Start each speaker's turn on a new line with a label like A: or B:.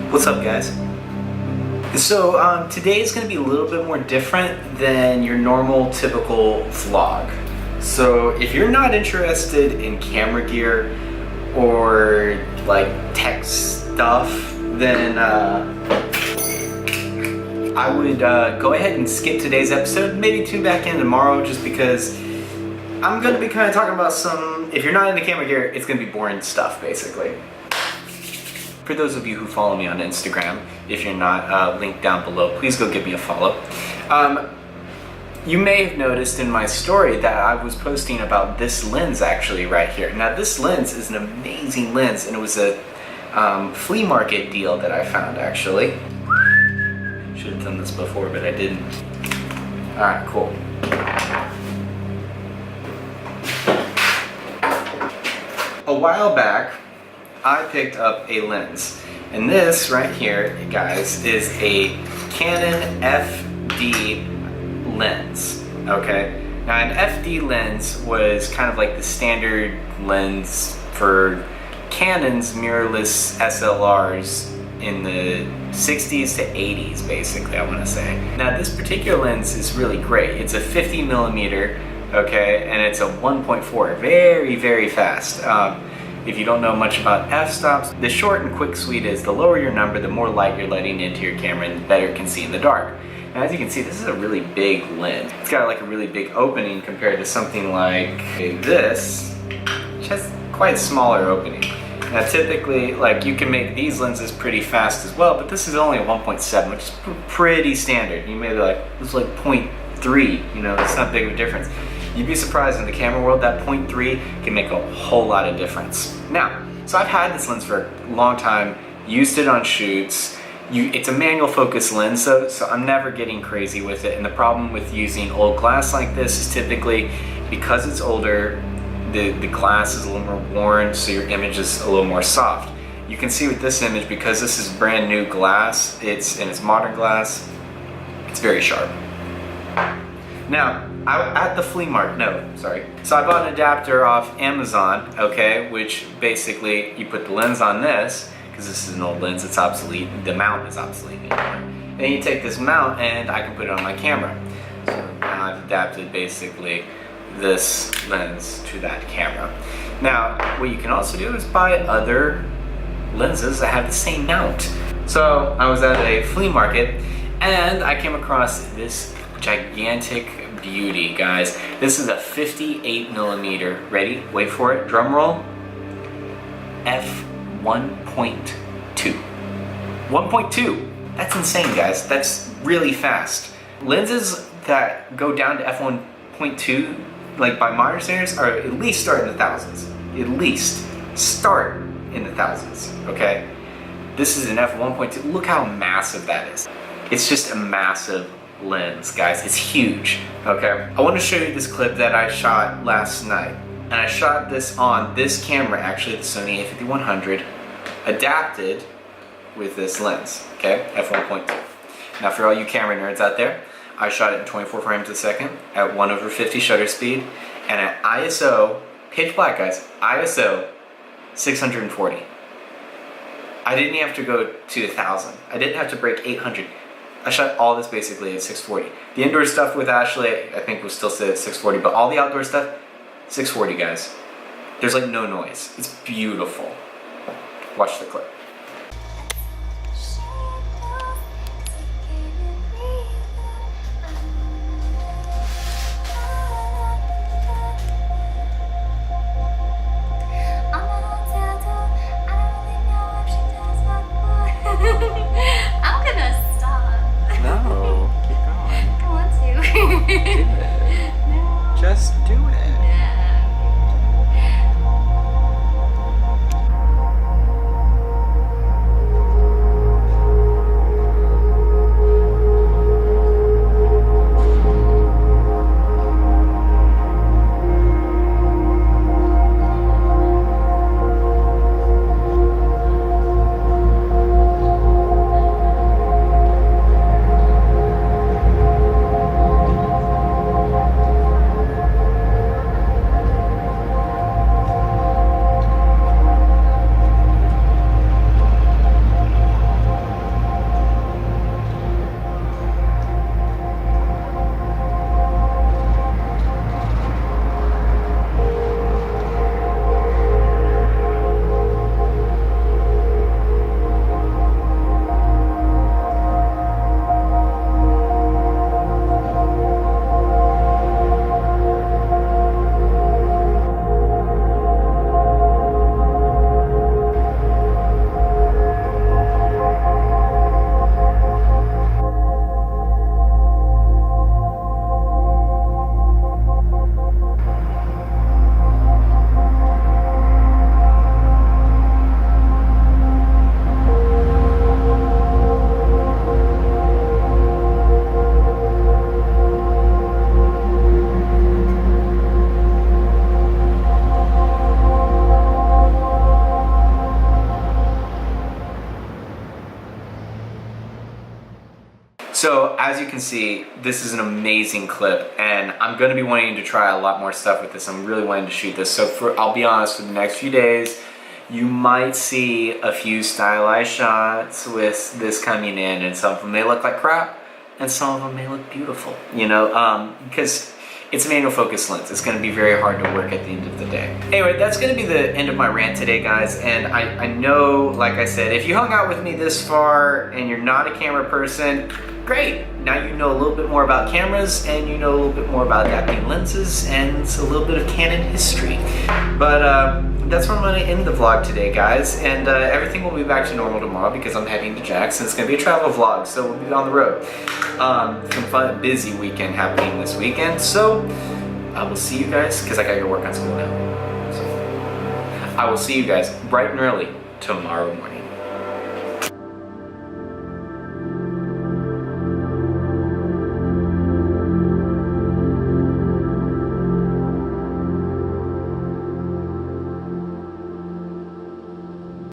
A: What's up, guys? So today is going to be a little bit more different than your normal typical vlog. So if you're not interested in camera gear or like tech stuff, then I would go ahead and skip today's episode. Maybe tune back in tomorrow, just because I'm going to be kind of talking about some, if you're not into camera gear, it's going to be boring stuff basically. For those of you who follow me on Instagram, if you're not, linked down below, please go give me a follow. You may have noticed in my story that I was posting about this lens actually right here. Now this lens is an amazing lens, and it was a flea market deal that I found actually. Should have done this before, but I didn't. Alright, cool. A while back, I picked up a lens, and this right here, guys, is a Canon FD lens. Okay, now an FD lens was kind of like the standard lens for Canon's mirrorless SLRs in the 60s to 80s, basically, I want to say. Now this particular lens is really great. It's a 50mm, okay, and it's a 1.4, very, very fast. If you don't know much about f-stops, the short and quick sweet is the lower your number, the more light you're letting into your camera and the better it can see in the dark. Now as you can see, this is a really big lens. It's got like a really big opening compared to something like this, which has quite a smaller opening. Now typically, like, you can make these lenses pretty fast as well, but this is only a 1.7, which is pretty standard. You may be like, it's like 0.3, you know, it's not big of a difference. You'd be surprised in the camera world that 0.3 can make a whole lot of difference. Now, so I've had this lens for a long time, used it on shoots. It's a manual focus lens though, so I'm never getting crazy with it. And the problem with using old glass like this is typically, because it's older, the glass is a little more worn, so your image is a little more soft. You can see with this image, because this is brand new glass, it's modern glass, it's very sharp. Now, at the flea market, so I bought an adapter off Amazon, okay, which basically you put the lens on this, because this is an old lens, it's obsolete, the mount is obsolete anymore. Then you take this mount and I can put it on my camera. So now I've adapted basically this lens to that camera. Now, what you can also do is buy other lenses that have the same mount. So I was at a flea market and I came across this gigantic beauty, guys. This is a 58mm, ready, wait for it, drum roll, f1.2. 1.2, that's insane, guys. That's really fast. Lenses that go down to f1.2, like by modern standards, are at least start in the thousands. At least start in the thousands, okay? This is an f1.2, look how massive that is. It's just a massive lens, guys. It's huge. Okay, I want to show you this clip that I shot last night, and I shot this on this camera, actually the Sony a5100, adapted with this lens. Okay, f1.2. Now for all you camera nerds out there, I shot it in 24 frames a second at 1/50 shutter speed, and at ISO, pitch black, guys, ISO 640. I didn't have to go to 1000. I didn't have to break 800. I shot all this basically at 640. The indoor stuff with Ashley, I think, was still set at 640, but all the outdoor stuff, 640, guys. There's like no noise. It's beautiful. Watch the clip.
B: I'm gonna stop.
A: No, keep going.
B: I want to.
A: Do it.
B: No.
A: Just do it. So as you can see, this is an amazing clip, and I'm going to be wanting to try a lot more stuff with this. I'm really wanting to shoot this. So I'll be honest, for the next few days, you might see a few stylized shots with this coming in, and some of them may look like crap, and some of them may look beautiful, you know, because it's a manual focus lens. It's going to be very hard to work at the end of the day. Anyway, that's going to be the end of my rant today, guys. And I know, like I said, if you hung out with me this far and you're not a camera person, great. Now you know a little bit more about cameras, and you know a little bit more about adapting lenses, and it's a little bit of Canon history. But that's where I'm going to end the vlog today, guys. And everything will be back to normal tomorrow because I'm heading to Jackson. It's going to be a travel vlog, so we'll be on the road. Some fun, busy weekend happening this weekend. So I will see you guys, because I got to go work on school now. So I will see you guys bright and early tomorrow morning.